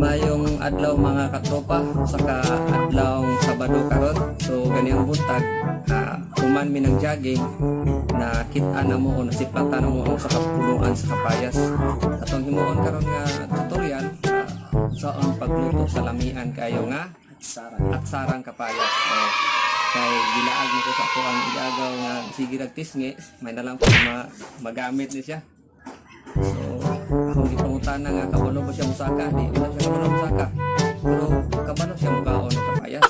Mayong adlaw mga katropa, saka adlaw Sabado karon. So ganiyang buntag, human mi ng jogging, nakita na mo o nasiplatan mo ang sa kapuluan sa kapayas. Atong himuon karon nga tutorial sa ang pagluto sa lamian kayo nga atsarang kapayas. So, kay gilaag mo ko sa ako ang igagaw nga sige nagtisngi, may nalang po magamit ni siya. So, akong gipangutan nga kabalo ba siya musaka, di wala siya kabalo musaka. Pero kabalo siya mukaon o kapayas.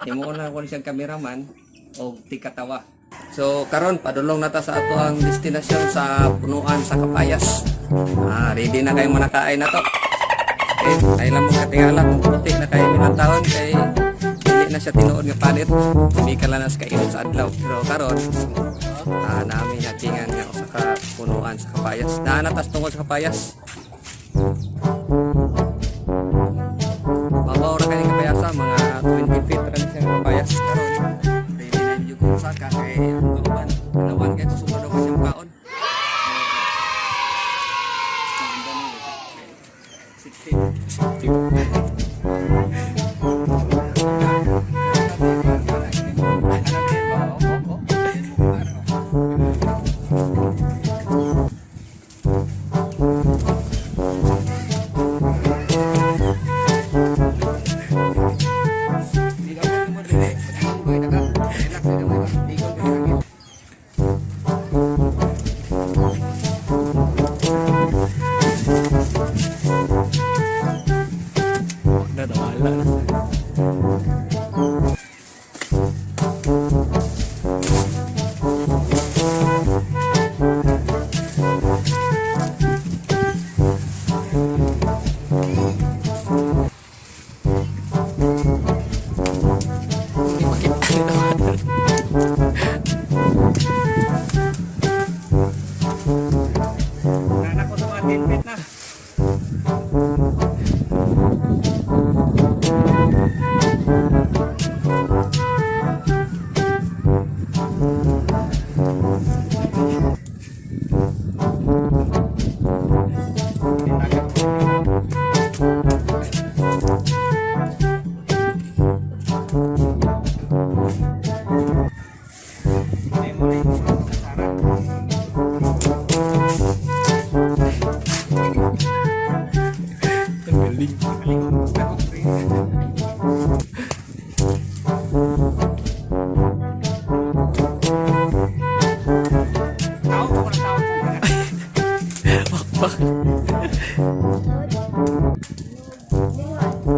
Himuon na ko siyang cameraman o tikatawa. So, karon padulong nata sa ato ang destinasyon sa punuan sa kapayas. Ready na kayo manakain na to. Okay, ay lang mo katingala kung puti na kayo milang taon kay hindi na siya tinuod nga palit. Hindi ka lang nas kainit sa adlaw. Pero karon namin natingan nga sa punuan sa kapayas. Naanatas tungkol sa kapayas. Mabaw ra kay kapayasa, mga 20 feet ra siya kapayas. Karon ready na yung kung saka kay ang kauban. Nawan kay susunod ako siyang kaon.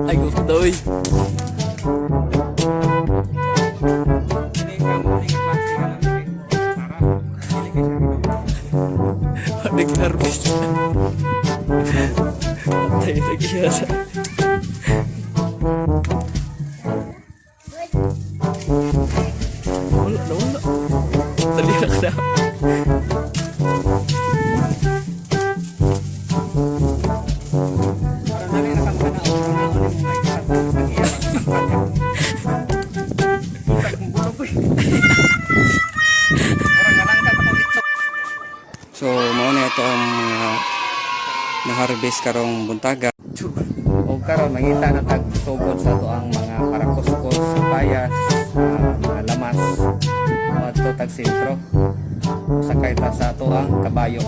Ay, gusto daw eh. Nag-harvest. Tayo nag-iyasa. Wala na, wala. Dali na ka na. So, mauna ito ang na-harvest karong buntaga. O karon mangita na tag-sugod sa ito ang mga parakuskos, papayas, mga lamas, at ito tag-sentro. Sakay ta sa ito ang kabayo.